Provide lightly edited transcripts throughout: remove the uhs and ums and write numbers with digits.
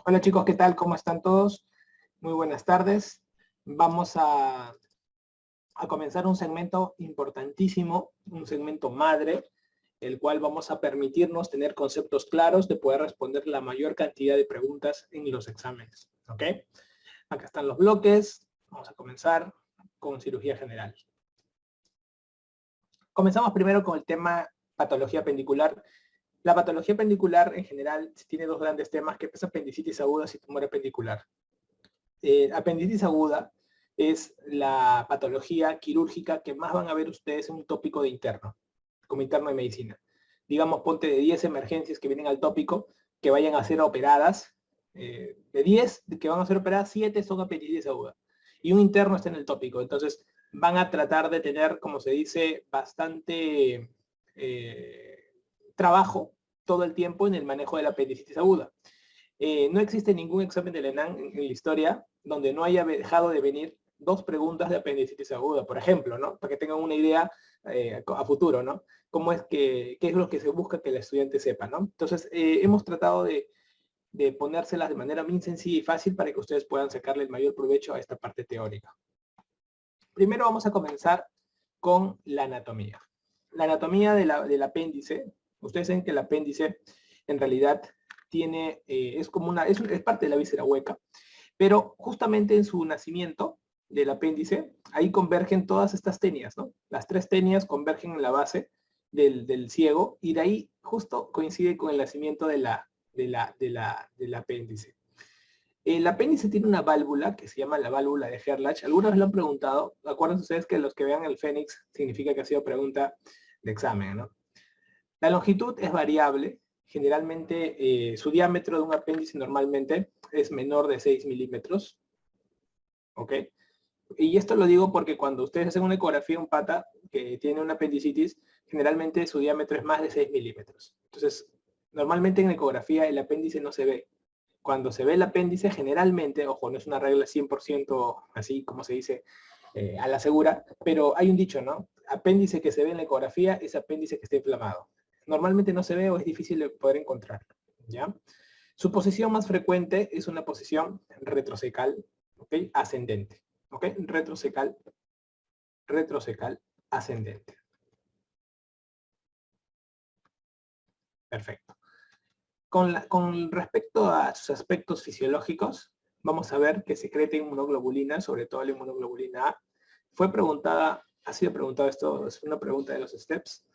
Hola chicos, ¿qué tal? ¿Cómo están todos? Muy buenas tardes. Vamos a comenzar un segmento importantísimo, un segmento madre, el cual vamos a permitirnos tener conceptos claros de poder responder la mayor cantidad de preguntas en los exámenes. ¿Ok? Acá están los bloques. Vamos a comenzar con cirugía general. Comenzamos primero con el tema patología pendicular. La patología pendicular en general tiene dos grandes temas, que es apendicitis aguda y tumor apendicular. Apendicitis aguda es la patología quirúrgica que más van a ver ustedes en un tópico de interno, como interno de medicina. Digamos, ponte de 10 emergencias que vienen al tópico, que vayan a ser operadas, de 10 que van a ser operadas, 7 son apendicitis aguda. Y un interno está en el tópico. Entonces, van a tratar de tener, como se dice, bastante trabajo todo el tiempo en el manejo de la apendicitis aguda. No existe ningún examen del ENAM en la historia donde no haya dejado de venir dos preguntas de apendicitis aguda, por ejemplo, ¿no? Para que tengan una idea a futuro, ¿no? ¿Qué es lo que se busca que el estudiante sepa, ¿no? Entonces, hemos tratado de ponérselas de manera muy sencilla y fácil para que ustedes puedan sacarle el mayor provecho a esta parte teórica. Primero vamos a comenzar con la anatomía. La anatomía del apéndice. Ustedes saben que el apéndice en realidad tiene, es parte de la víscera hueca, pero justamente en su nacimiento del apéndice, ahí convergen todas estas tenias, ¿no? Las tres tenias convergen en la base del ciego y de ahí justo coincide con el nacimiento del apéndice. El apéndice tiene una válvula que se llama la válvula de Gerlach. Algunas lo han preguntado. Acuérdense ustedes que los que vean el Fénix significa que ha sido pregunta de examen, ¿no? La longitud es variable. Generalmente su diámetro de un apéndice normalmente es menor de 6 milímetros. ¿Ok? Y esto lo digo porque cuando ustedes hacen una ecografía de un pata que tiene una apendicitis, generalmente su diámetro es más de 6 milímetros. Entonces, normalmente en ecografía el apéndice no se ve. Cuando se ve el apéndice, generalmente, ojo, no es una regla 100% así como se dice a la segura, pero hay un dicho, ¿no? Apéndice que se ve en la ecografía es apéndice que está inflamado. Normalmente no se ve o es difícil de poder encontrar, ¿ya? Su posición más frecuente es una posición retrocecal, ¿ok? Ascendente, ¿ok? Retrocecal, ascendente. Perfecto. Con respecto a sus aspectos fisiológicos, vamos a ver que secreta inmunoglobulina, sobre todo la inmunoglobulina A. Ha sido preguntado esto, es una pregunta de los STEPS.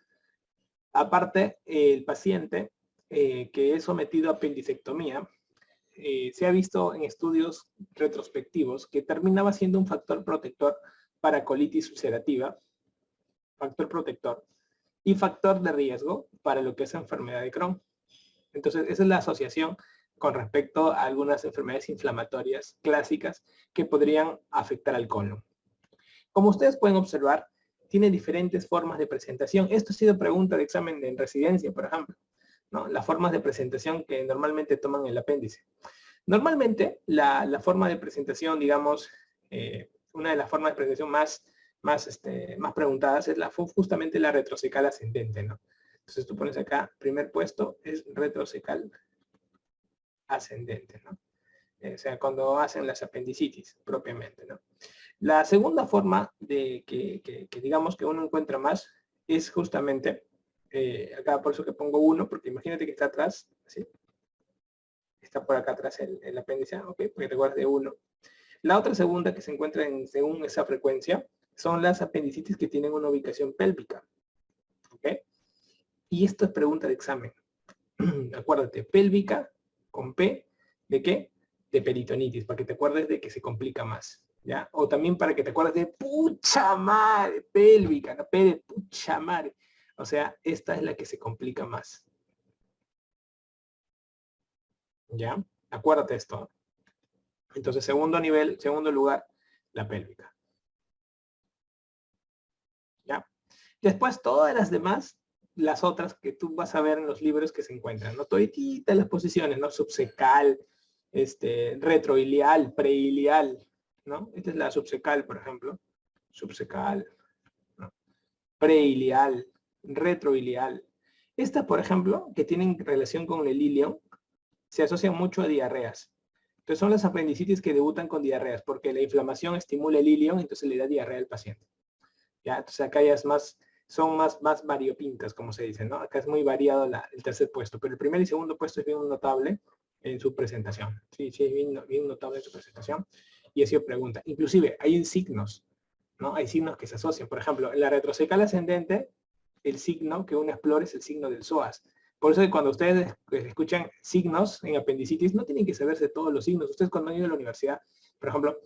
Aparte, el paciente que es sometido a apendicectomía, se ha visto en estudios retrospectivos que terminaba siendo un factor protector para colitis ulcerativa, factor protector, y factor de riesgo para lo que es enfermedad de Crohn. Entonces, esa es la asociación con respecto a algunas enfermedades inflamatorias clásicas que podrían afectar al colon. Como ustedes pueden observar, tiene diferentes formas de presentación. Esto ha sido pregunta de examen en residencia, por ejemplo, ¿no? Las formas de presentación que normalmente toman el apéndice. Normalmente, la forma de presentación, digamos, una de las formas de presentación más preguntadas es justamente la retrocecal ascendente, ¿no? Entonces tú pones acá, primer puesto es retrocecal ascendente, ¿no? O sea, cuando hacen las apendicitis propiamente, ¿no? La segunda forma de que digamos que uno encuentra más es justamente, acá por eso que pongo 1, porque imagínate que está atrás, ¿sí? Está por acá atrás el apéndice, ¿ok? Porque recuerda de 1. La otra segunda que se encuentra según esa frecuencia son las apendicitis que tienen una ubicación pélvica, ¿ok? Y esto es pregunta de examen. Acuérdate, pélvica con P, ¿de qué? De peritonitis, para que te acuerdes de que se complica más, ¿ya? O también para que te acuerdes de pucha madre, pélvica, la P de pucha madre. O sea, esta es la que se complica más. ¿Ya? Acuérdate esto. Entonces, segundo lugar, la pélvica. ¿Ya? Después, todas las demás, las otras que tú vas a ver en los libros que se encuentran, ¿no? Todititas las posiciones, ¿no? Subsecal, retroilial, preilial, ¿no? Esta es la subsecal, por ejemplo. Subsecal, ¿no? Preilial, retroilial. Estas, por ejemplo, que tienen relación con el ilio, se asocian mucho a diarreas. Entonces son las apendicitis que debutan con diarreas, porque la inflamación estimula el ilion, entonces le da diarrea al paciente. ¿Ya? Entonces acá ya es son más variopintas, como se dice, ¿no? Acá es muy variado el tercer puesto, pero el primer y segundo puesto es bien notable en su presentación. Sí, es bien notable en su presentación. Y ha sido pregunta. Inclusive hay signos, ¿no? Hay signos que se asocian. Por ejemplo, en la retrocecal ascendente, el signo que uno explora es el signo del psoas. Por eso que cuando ustedes escuchan signos en apendicitis, no tienen que saberse todos los signos. Ustedes cuando han ido a la universidad, por ejemplo,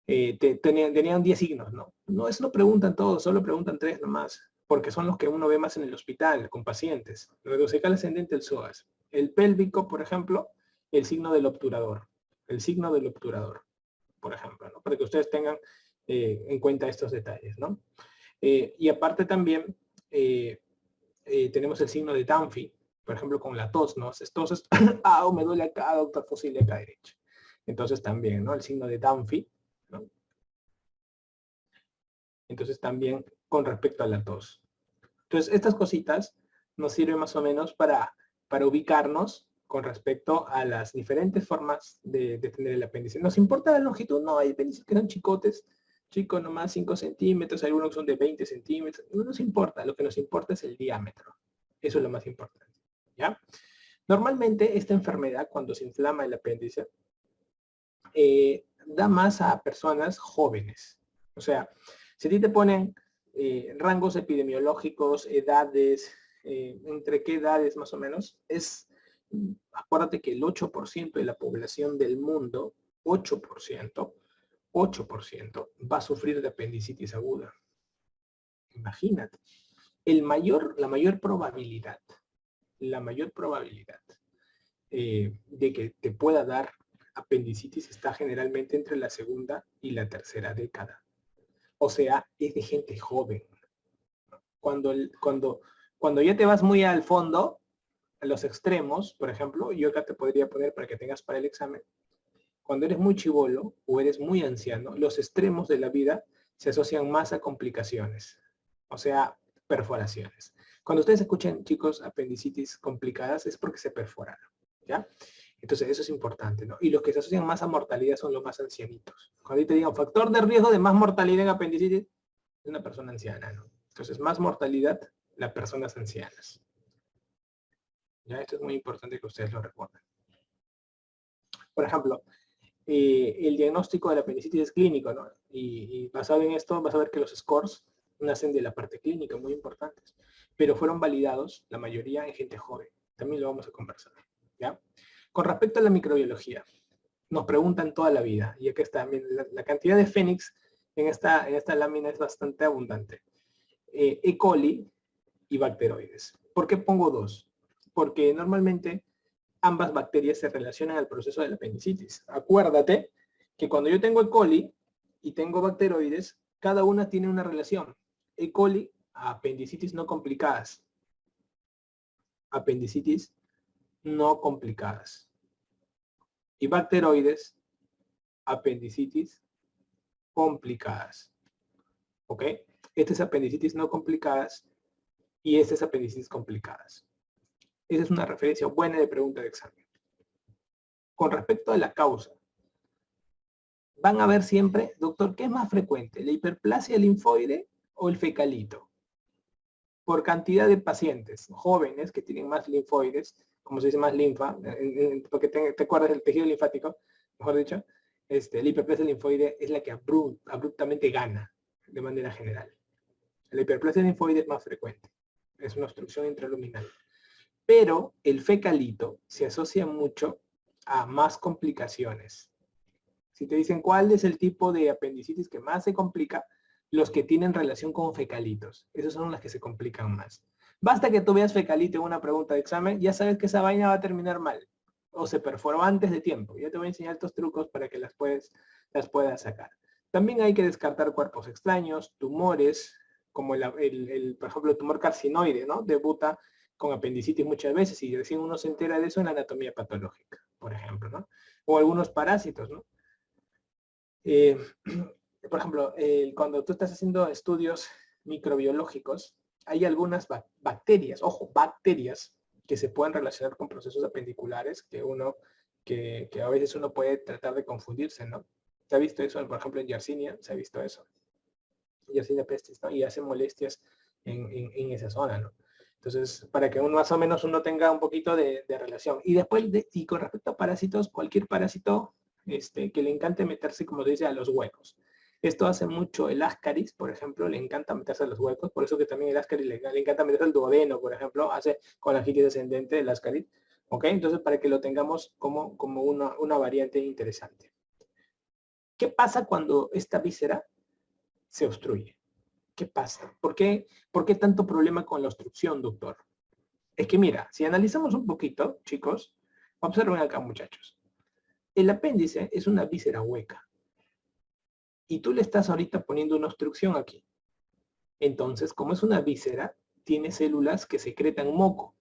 tenían 10 signos, ¿no? No, eso no preguntan todos, solo preguntan 3 nomás, porque son los que uno ve más en el hospital, con pacientes. El retrocecal ascendente, el psoas. El pélvico, por ejemplo, el signo del obturador. El signo del obturador, por ejemplo, ¿no? Para que ustedes tengan en cuenta estos detalles, ¿no? Y aparte también tenemos el signo de Dunphy, por ejemplo, con la tos, ¿no? Entonces, me duele acá, doctor, fósil acá derecho. Entonces también, ¿no? El signo de Dunphy, ¿no? Entonces también con respecto a la tos. Entonces, estas cositas nos sirven más o menos para ubicarnos con respecto a las diferentes formas de tener el apéndice. ¿Nos importa la longitud? No, hay apéndices que son chicotes, chicos nomás 5 centímetros, hay algunos que son de 20 centímetros, no nos importa, lo que nos importa es el diámetro. Eso es lo más importante, ¿ya? Normalmente esta enfermedad, cuando se inflama el apéndice, da más a personas jóvenes. O sea, si a ti te ponen rangos epidemiológicos, edades, entre qué edades más o menos, acuérdate que el 8% de la población del mundo, 8% va a sufrir de apendicitis aguda. Imagínate. La mayor probabilidad de que te pueda dar apendicitis está generalmente entre la segunda y la tercera década. O sea, es de gente joven. Cuando ya te vas muy al fondo, a los extremos, por ejemplo, yo acá te podría poner para que tengas para el examen, cuando eres muy chibolo o eres muy anciano, los extremos de la vida se asocian más a complicaciones, o sea, perforaciones. Cuando ustedes escuchen, chicos, apendicitis complicadas es porque se perforaron, ¿ya? Entonces eso es importante, ¿no? Y los que se asocian más a mortalidad son los más ancianitos. Cuando te digan factor de riesgo de más mortalidad en apendicitis, es una persona anciana, ¿no? Entonces más mortalidad, las personas ancianas. ¿Ya? Esto es muy importante que ustedes lo recuerden. Por ejemplo, el diagnóstico de la apendicitis es clínico, ¿no? Y basado en esto vas a ver que los scores nacen de la parte clínica, muy importantes. Pero fueron validados, la mayoría, en gente joven. También lo vamos a conversar, ¿ya? Con respecto a la microbiología, nos preguntan toda la vida, y aquí está, la cantidad de Fénix en esta lámina es bastante abundante. E. coli y bacteroides. ¿Por qué pongo dos? Porque normalmente ambas bacterias se relacionan al proceso de la apendicitis. Acuérdate que cuando yo tengo E. coli y tengo bacteroides, cada una tiene una relación. E. coli, apendicitis no complicadas. Apendicitis no complicadas. Y bacteroides, apendicitis complicadas. ¿Ok? Esta es apendicitis no complicadas y esta es apendicitis complicadas. Esa es una referencia buena de pregunta de examen. Con respecto a la causa, van a ver siempre, doctor, ¿qué es más frecuente? ¿La hiperplasia linfoide o el fecalito? Por cantidad de pacientes jóvenes que tienen más linfoides, como se dice más linfa, porque te acuerdas del tejido linfático, mejor dicho, la hiperplasia linfoide es la que abruptamente gana de manera general. La hiperplasia linfoide es más frecuente, es una obstrucción intraluminal. Pero el fecalito se asocia mucho a más complicaciones. Si te dicen cuál es el tipo de apendicitis que más se complica, los que tienen relación con fecalitos. Esos son los que se complican más. Basta que tú veas fecalito en una pregunta de examen, ya sabes que esa vaina va a terminar mal. O se perforó antes de tiempo. Ya te voy a enseñar estos trucos para que las puedas sacar. También hay que descartar cuerpos extraños, tumores, como por ejemplo, el tumor carcinoide, ¿no? Debuta con apendicitis muchas veces y recién uno se entera de eso en la anatomía patológica, por ejemplo, ¿no? O algunos parásitos, ¿no? Por ejemplo, cuando tú estás haciendo estudios microbiológicos, hay algunas bacterias, ojo, bacterias que se pueden relacionar con procesos apendiculares que uno que a veces uno puede tratar de confundirse, ¿no? ¿Se ha visto eso, por ejemplo, en Yersinia? ¿Se ha visto eso? Yersinia pestis, ¿no? Y hace molestias en esa zona, ¿no? Entonces, para que uno más o menos uno tenga un poquito de relación. Y después, y con respecto a parásitos, cualquier parásito que le encante meterse, como se dice, a los huecos. Esto hace mucho el Ascaris, por ejemplo, le encanta meterse a los huecos, por eso que también el Ascaris le encanta meterse al duodeno, por ejemplo, hace con la gitis descendente el Ascaris. ¿Ok? Entonces, para que lo tengamos como una variante interesante. ¿Qué pasa cuando esta víscera se obstruye? ¿Qué pasa? ¿Por qué tanto problema con la obstrucción, doctor? Es que mira, si analizamos un poquito, chicos, observen acá, muchachos. El apéndice es una víscera hueca. Y tú le estás ahorita poniendo una obstrucción aquí. Entonces, como es una víscera, tiene células que secretan moco.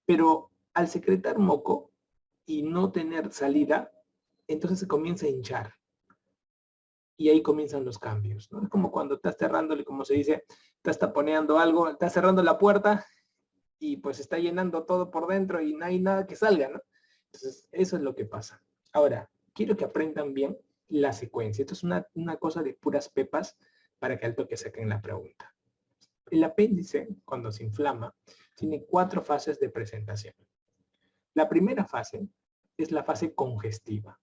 Pero al secretar moco y no tener salida, entonces se comienza a hinchar. Y ahí comienzan los cambios, ¿no? Es como cuando estás cerrándole, como se dice, estás taponeando algo, estás cerrando la puerta y pues está llenando todo por dentro y no hay nada que salga, ¿no? Entonces, eso es lo que pasa. Ahora, quiero que aprendan bien la secuencia. Esto es una cosa de puras pepas para que al toque saquen la pregunta. El apéndice, cuando se inflama, tiene 4 fases de presentación. La primera fase es la fase congestiva.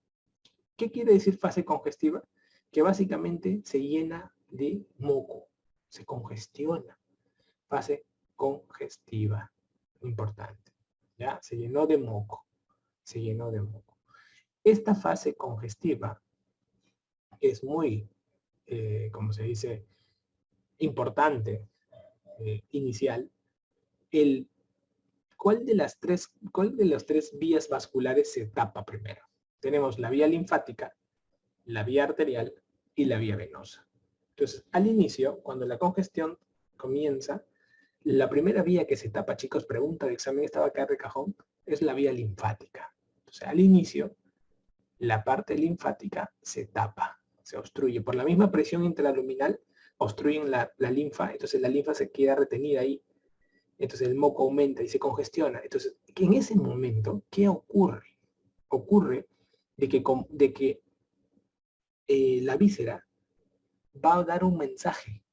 ¿Qué quiere decir fase congestiva? Que básicamente se llena de moco, se congestiona. Fase congestiva, importante. ¿Ya? Se llenó de moco, se llenó de moco. Esta fase congestiva es muy, como se dice, importante, inicial. ¿Cuál de las tres vías vasculares se tapa primero? Tenemos la vía linfática, la vía arterial y la vía venosa. Entonces, al inicio, cuando la congestión comienza, la primera vía que se tapa, chicos, pregunta de examen, estaba acá de cajón, es la vía linfática. Entonces, al inicio, la parte linfática se tapa, se obstruye. Por la misma presión intraluminal, obstruyen la linfa, entonces la linfa se queda retenida ahí. Entonces el moco aumenta y se congestiona. Entonces, en ese momento, ¿qué ocurre? Ocurre de que la víscera va a dar un mensaje.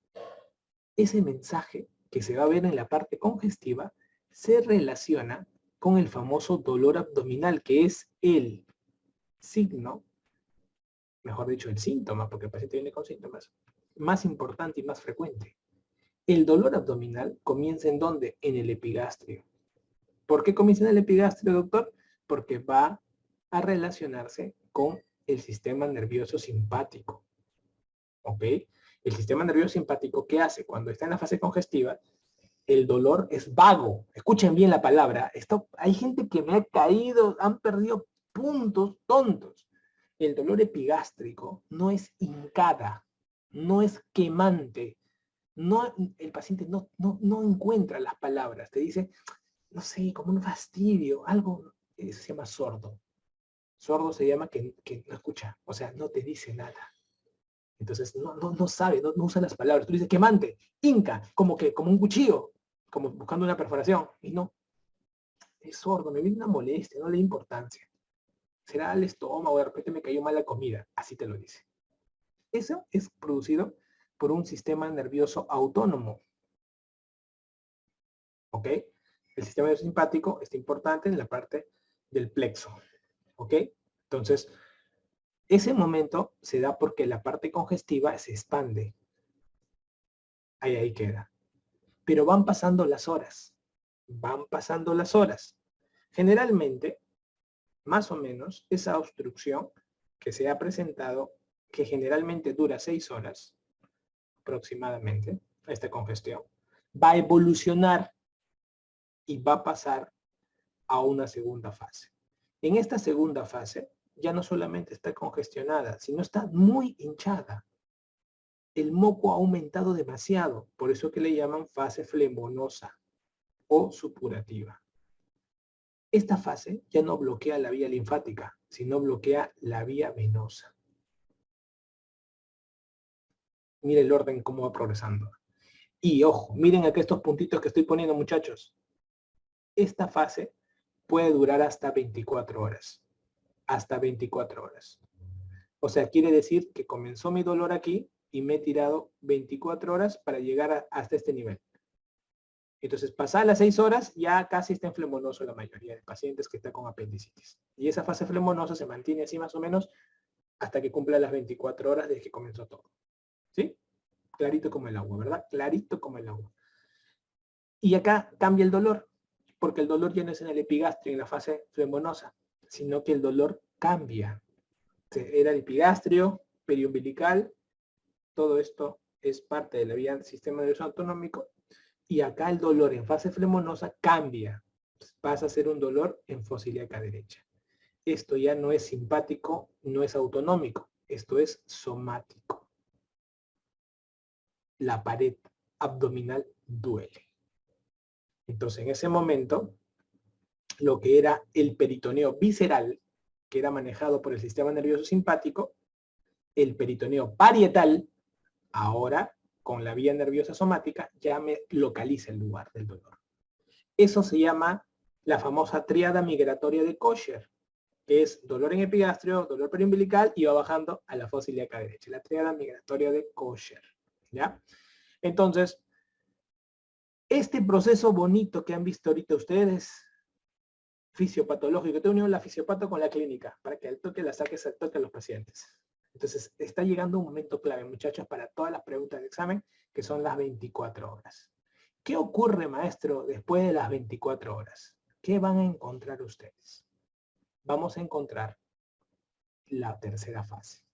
Ese mensaje que se va a ver en la parte congestiva se relaciona con el famoso dolor abdominal, que es el signo, mejor dicho, el síntoma, porque el paciente viene con síntomas, más importante y más frecuente. El dolor abdominal comienza ¿en dónde? En el epigastrio. ¿Por qué comienza en el epigastrio, doctor? Porque va a relacionarse con el sistema nervioso simpático. ¿Ok? El sistema nervioso simpático, ¿qué hace? Cuando está en la fase congestiva, el dolor es vago. Escuchen bien la palabra. Hay gente que me ha caído, han perdido puntos tontos. El dolor epigástrico no es hincada, no es quemante. No, el paciente no encuentra las palabras. Te dice, no sé, como un fastidio, algo, eso se llama sordo. Sordo se llama que no escucha, o sea, no te dice nada. Entonces no sabe, no usa las palabras. Tú dices quemante, hinca, como un cuchillo, como buscando una perforación. Y no, es sordo, me viene una molestia, no le da importancia. Será el estómago, de repente me cayó mal la comida, así te lo dice. Eso es producido por un sistema nervioso autónomo. ¿Ok? El sistema nervioso simpático está importante en la parte del plexo. ¿Ok? Entonces, ese momento se da porque la parte congestiva se expande. Ahí queda. Pero van pasando las horas. Van pasando las horas. Generalmente, más o menos, esa obstrucción que se ha presentado, que generalmente dura 6 horas, aproximadamente, esta congestión, va a evolucionar y va a pasar a una segunda fase. En esta segunda fase, ya no solamente está congestionada, sino está muy hinchada. El moco ha aumentado demasiado, por eso que le llaman fase flemonosa o supurativa. Esta fase ya no bloquea la vía linfática, sino bloquea la vía venosa. Mire el orden cómo va progresando. Y ojo, miren aquí estos puntitos que estoy poniendo, muchachos. Esta fase puede durar hasta 24 horas. hasta 24 horas. O sea, quiere decir que comenzó mi dolor aquí y me he tirado 24 horas para llegar hasta este nivel. Entonces, pasadas las 6 horas, ya casi está en flemonoso la mayoría de pacientes que están con apendicitis. Y esa fase flemonosa se mantiene así más o menos hasta que cumpla las 24 horas desde que comenzó todo. ¿Sí? Clarito como el agua, ¿verdad? Clarito como el agua. Y acá cambia el dolor, porque el dolor ya no es en el epigastrio, en la fase flemonosa, sino que el dolor cambia. Era el epigastrio, periumbilical, todo esto es parte de la vía del sistema nervioso autonómico, y acá el dolor en fase flemonosa cambia. Pasa a ser un dolor en fosa ilíaca derecha. Esto ya no es simpático, no es autonómico, esto es somático. La pared abdominal duele. Entonces, en ese momento, lo que era el peritoneo visceral, que era manejado por el sistema nervioso simpático, el peritoneo parietal, ahora con la vía nerviosa somática, ya me localiza el lugar del dolor. Eso se llama la famosa tríada migratoria de Kosher, que es dolor en epigastrio, dolor periumbilical y va bajando a la fosa ilíaca derecha. La tríada migratoria de Kosher. ¿Ya? Entonces, este proceso bonito que han visto ahorita ustedes, fisiopatológico, te unió la fisiopata con la clínica, para que al toque la saques al toque a los pacientes. Entonces, está llegando un momento clave, muchachos, para todas las preguntas de examen, que son las 24 horas. ¿Qué ocurre, maestro, después de las 24 horas? ¿Qué van a encontrar ustedes? Vamos a encontrar la tercera fase.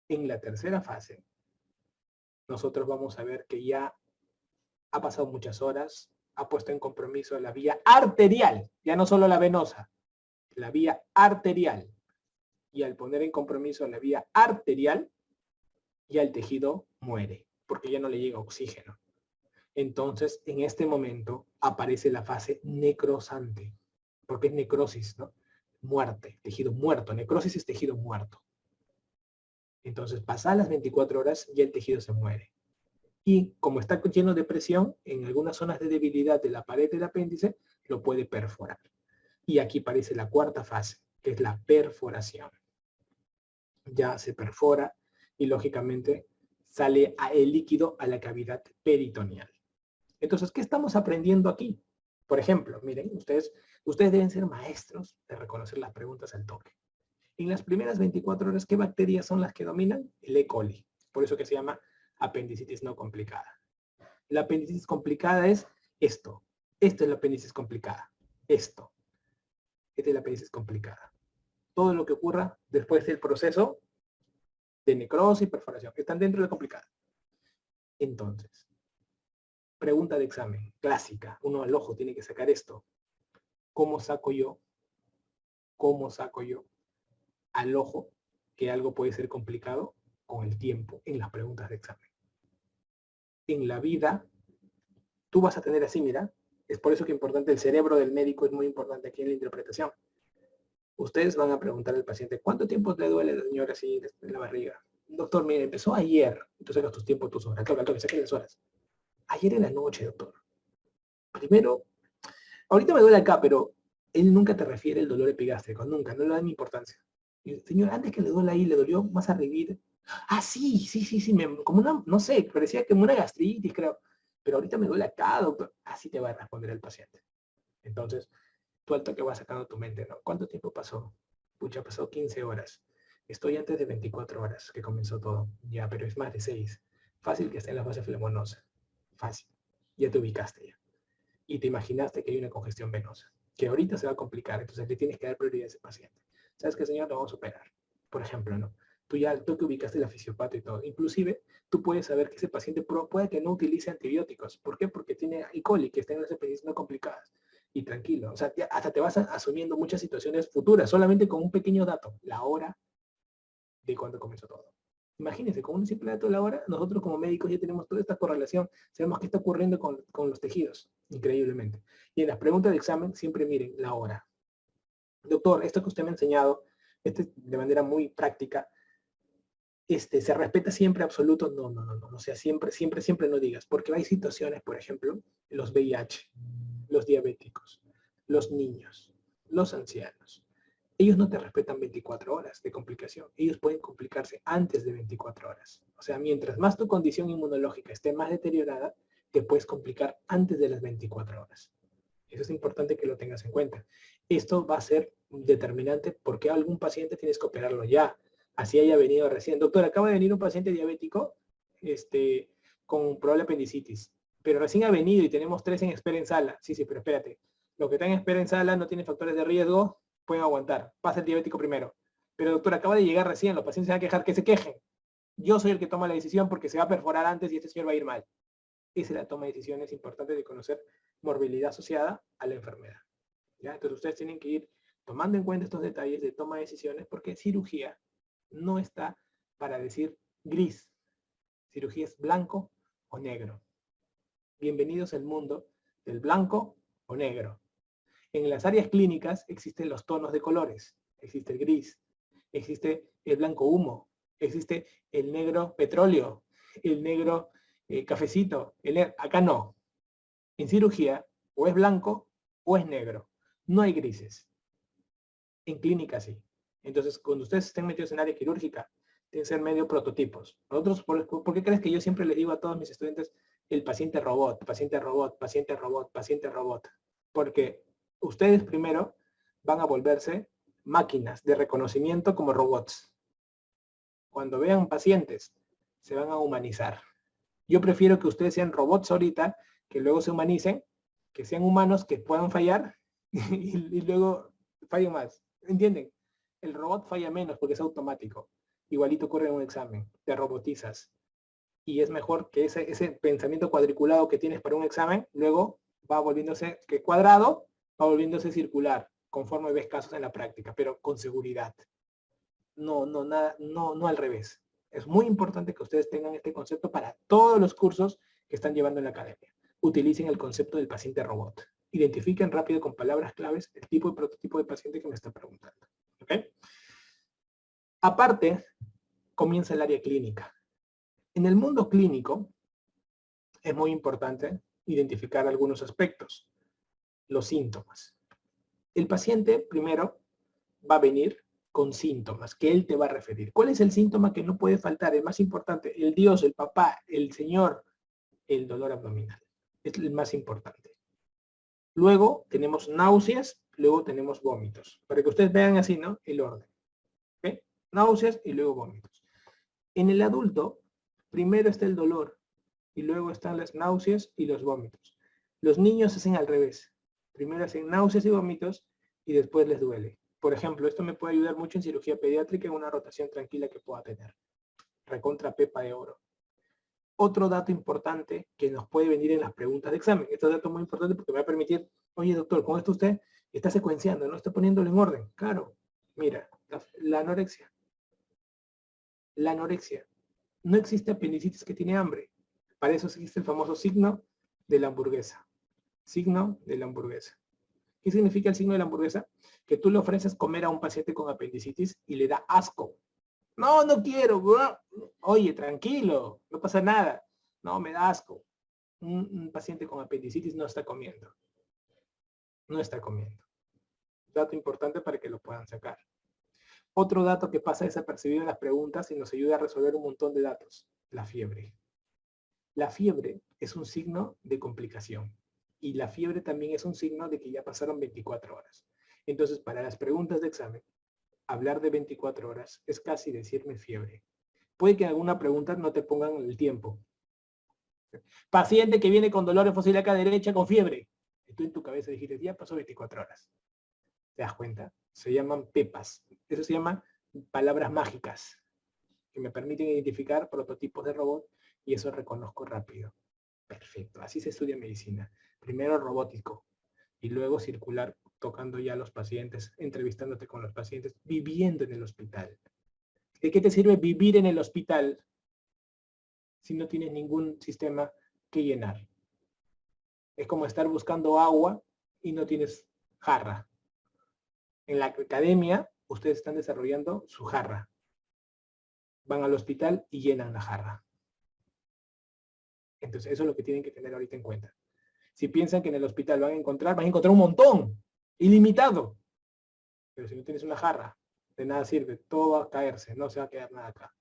En la tercera fase, nosotros vamos a ver que ya ha pasado muchas horas, ha puesto en compromiso la vía arterial, ya no solo la venosa, la vía arterial. Y al poner en compromiso la vía arterial, ya el tejido muere, porque ya no le llega oxígeno. Entonces, en este momento aparece la fase necrosante, porque es necrosis, ¿no? Muerte, tejido muerto. Necrosis es tejido muerto. Entonces, pasadas las 24 horas, ya el tejido se muere. Y como está lleno de presión, en algunas zonas de debilidad de la pared del apéndice, lo puede perforar. Y aquí aparece la cuarta fase, que es la perforación. Ya se perfora y lógicamente sale el líquido a la cavidad peritoneal. Entonces, ¿qué estamos aprendiendo aquí? Por ejemplo, miren, ustedes deben ser maestros de reconocer las preguntas al toque. En las primeras 24 horas, ¿qué bacterias son las que dominan? El E. coli. Por eso que se llama apendicitis no complicada. La apendicitis complicada es esto. Esto es la apendicitis complicada. Esto. Esta es la apendicitis complicada. Todo lo que ocurra después del proceso de necrosis y perforación. Están dentro de la complicada. Entonces, pregunta de examen, clásica. Uno al ojo tiene que sacar esto. ¿Cómo saco yo al ojo que algo puede ser complicado con el tiempo en las preguntas de examen? En la vida, tú vas a tener así, mira, es por eso que es importante, el cerebro del médico es muy importante aquí en la interpretación. Ustedes van a preguntar al paciente, ¿cuánto tiempo te duele, señora, así en la barriga? Doctor, mire, empezó ayer. Entonces sacas tus tiempos, tus horas. Toca, saquen las horas. Ayer en la noche, doctor. Primero, ahorita me duele acá, pero él nunca te refiere el dolor epigástrico, nunca, no le da mi importancia. Y, señor, antes que le duele ahí, le dolió más arriba. Ah, sí, como una, no sé, parecía como una gastritis, creo. Pero ahorita me duele acá, doctor. Así te va a responder el paciente. Entonces, tú al toque vas sacando tu mente, ¿no? ¿Cuánto tiempo pasó? Pucha, pasó 15 horas. Estoy antes de 24 horas que comenzó todo. Ya, pero es más de 6. Fácil que esté en la fase flemonosa. Fácil. Ya te ubicaste ya. Y te imaginaste que hay una congestión venosa, que ahorita se va a complicar, entonces le tienes que dar prioridad a ese paciente. ¿Sabes qué, señor? Lo vamos a operar. Por ejemplo, ¿no? Tú que ubicaste la fisiopata y todo. Inclusive, tú puedes saber que ese paciente puede que no utilice antibióticos. ¿Por qué? Porque tiene E. coli, que está en las epidemias no complicadas. Y tranquilo, o sea, hasta te vas asumiendo muchas situaciones futuras, solamente con un pequeño dato, la hora de cuando comenzó todo. Imagínense, con un simple dato de la hora, nosotros como médicos ya tenemos toda esta correlación, sabemos qué está ocurriendo con los tejidos, increíblemente. Y en las preguntas de examen, siempre miren la hora. Doctor, esto que usted me ha enseñado, de manera muy práctica, ¿se respeta siempre absoluto? No. O sea, siempre no digas, porque hay situaciones, por ejemplo, los VIH, los diabéticos, los niños, los ancianos, Ellos no te respetan 24 horas de complicación. Ellos pueden complicarse antes de 24 horas. O sea, mientras más tu condición inmunológica esté más deteriorada, te puedes complicar antes de las 24 horas. Eso es importante que lo tengas en cuenta. Esto va a ser determinante porque algún paciente tienes que operarlo ya. Así haya venido recién. Doctor, acaba de venir un paciente diabético con probable apendicitis, pero recién ha venido y tenemos 3 en espera en sala. Sí, sí, pero espérate. Los que están en espera en sala no tienen factores de riesgo, pueden aguantar. Pasa el diabético primero. Pero doctor, acaba de llegar recién, los pacientes se van a quejar, que se quejen. Yo soy el que toma la decisión porque se va a perforar antes y este señor va a ir mal. Esa es la toma de decisiones importante de conocer morbilidad asociada a la enfermedad. ¿Ya? Entonces ustedes tienen que ir tomando en cuenta estos detalles de toma de decisiones porque cirugía no está para decir gris. Cirugía es blanco o negro. Bienvenidos al mundo del blanco o negro. En las áreas clínicas existen los tonos de colores. Existe el gris, existe el blanco humo, existe el negro petróleo, el negro cafecito. Acá no. En cirugía o es blanco o es negro. No hay grises. En clínica sí. Entonces, cuando ustedes estén metidos en área quirúrgica, tienen que ser medio prototipos. Nosotros, ¿por qué crees que yo siempre les digo a todos mis estudiantes el paciente robot, paciente robot, paciente robot, paciente robot? Porque ustedes primero van a volverse máquinas de reconocimiento como robots. Cuando vean pacientes, se van a humanizar. Yo prefiero que ustedes sean robots ahorita, que luego se humanicen, que sean humanos, que puedan fallar y luego fallen más. ¿Entienden? El robot falla menos porque es automático. Igualito ocurre en un examen. Te robotizas. Y es mejor que ese pensamiento cuadriculado que tienes para un examen, luego va volviéndose que cuadrado, va volviéndose circular, conforme ves casos en la práctica, pero con seguridad. No al revés. Es muy importante que ustedes tengan este concepto para todos los cursos que están llevando en la academia. Utilicen el concepto del paciente robot. Identifiquen rápido con palabras claves el tipo y prototipo de paciente que me está preguntando. ¿Okay? Aparte, comienza el área clínica. En el mundo clínico es muy importante identificar algunos aspectos. Los síntomas. El paciente primero va a venir con síntomas que él te va a referir. ¿Cuál es el síntoma que no puede faltar? El más importante, el Dios, el papá, el Señor, el dolor abdominal. Es el más importante. Luego tenemos náuseas, luego tenemos vómitos. Para que ustedes vean así, ¿no? El orden. ¿Okay? Náuseas y luego vómitos. En el adulto, primero está el dolor y luego están las náuseas y los vómitos. Los niños hacen al revés. Primero hacen náuseas y vómitos y después les duele. Por ejemplo, esto me puede ayudar mucho en cirugía pediátrica en una rotación tranquila que pueda tener. Recontra pepa de oro. Otro dato importante que nos puede venir en las preguntas de examen. Este dato es muy importante porque me va a permitir, oye doctor, con esto usted está secuenciando, no está poniéndolo en orden. Claro, mira, la anorexia. La anorexia. No existe apendicitis que tiene hambre. Para eso existe el famoso signo de la hamburguesa. Signo de la hamburguesa. ¿Qué significa el signo de la hamburguesa? Que tú le ofreces comer a un paciente con apendicitis y le da asco. No, no quiero. Oye, tranquilo, no pasa nada. No, me da asco. Un paciente con apendicitis no está comiendo. No está comiendo. Dato importante para que lo puedan sacar. Otro dato que pasa desapercibido en las preguntas y nos ayuda a resolver un montón de datos. La fiebre. La fiebre es un signo de complicación. Y la fiebre también es un signo de que ya pasaron 24 horas. Entonces, para las preguntas de examen, hablar de 24 horas es casi decirme fiebre. Puede que en alguna pregunta no te pongan el tiempo. Paciente que viene con dolor en fosa ilíaca derecha con fiebre. Y tú en tu cabeza dijiste, ya pasó 24 horas. ¿Te das cuenta? Se llaman pepas. Eso se llama palabras mágicas que me permiten identificar prototipos de robot y eso reconozco rápido. Perfecto, así se estudia medicina. Primero robótico y luego circular tocando ya a los pacientes, entrevistándote con los pacientes, viviendo en el hospital. ¿De qué te sirve vivir en el hospital si no tienes ningún sistema que llenar? Es como estar buscando agua y no tienes jarra. En la academia, ustedes están desarrollando su jarra. Van al hospital y llenan la jarra. Entonces, eso es lo que tienen que tener ahorita en cuenta. Si piensan que en el hospital van a encontrar un montón, ilimitado. Pero si no tienes una jarra, de nada sirve, todo va a caerse, no se va a quedar nada acá.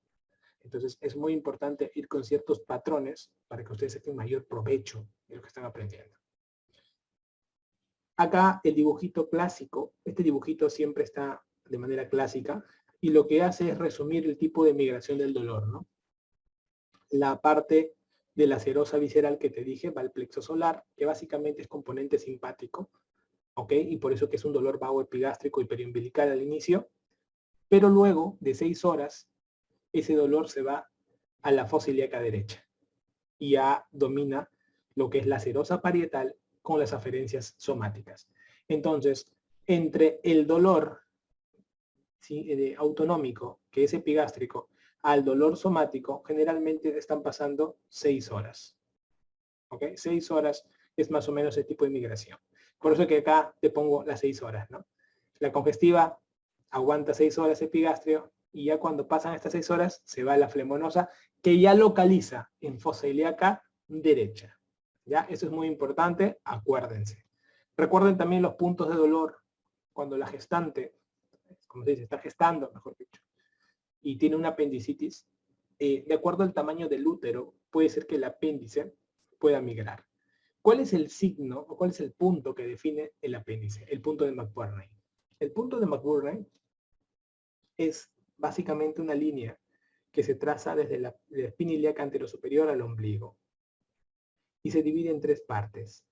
Entonces es muy importante ir con ciertos patrones para que ustedes saquen mayor provecho de lo que están aprendiendo. Acá el dibujito clásico, este dibujito siempre está de manera clásica y lo que hace es resumir el tipo de migración del dolor, ¿no? La parte de la serosa visceral que te dije va al plexo solar, que básicamente es componente simpático, ¿ok? Y por eso que es un dolor vago epigástrico y periumbilical al inicio, pero luego de 6 horas, ese dolor se va a la fosa ilíaca derecha y ya domina lo que es la serosa parietal con las aferencias somáticas. Entonces, entre el dolor, ¿sí?, autonómico, que es epigástrico, al dolor somático, generalmente están pasando 6 horas. ¿Ok? 6 horas es más o menos el tipo de migración. Por eso que acá te pongo las 6 horas, ¿no? La congestiva aguanta 6 horas epigastrio y ya cuando pasan estas 6 horas se va a la flemonosa que ya localiza en fosa ilíaca derecha. ¿Ya? Eso es muy importante, acuérdense. Recuerden también los puntos de dolor cuando la gestante, como se dice, está gestando, mejor dicho, y tiene una apendicitis. De acuerdo al tamaño del útero, puede ser que el apéndice pueda migrar. ¿Cuál es el signo o cuál es el punto que define el apéndice? El punto de McBurney. El punto de McBurney es básicamente una línea que se traza desde la espina ilíaca anterosuperior al ombligo y se divide en 3 partes.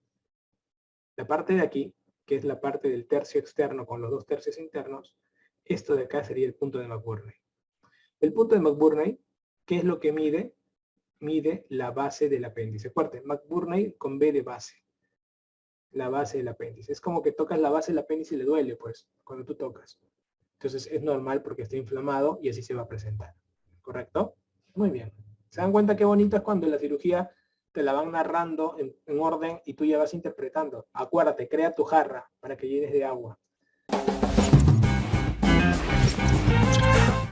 La parte de aquí, que es la parte del tercio externo con los 2 tercios internos, esto de acá sería el punto de McBurney. El punto de McBurney, ¿qué es lo que mide? Mide la base del apéndice. Fuerte, McBurney con B de base. La base del apéndice. Es como que tocas la base del apéndice y le duele, pues, cuando tú tocas. Entonces es normal porque está inflamado y así se va a presentar. ¿Correcto? Muy bien. ¿Se dan cuenta qué bonito es cuando la cirugía te la van narrando en orden y tú ya vas interpretando? Acuérdate, crea tu jarra para que llenes de agua.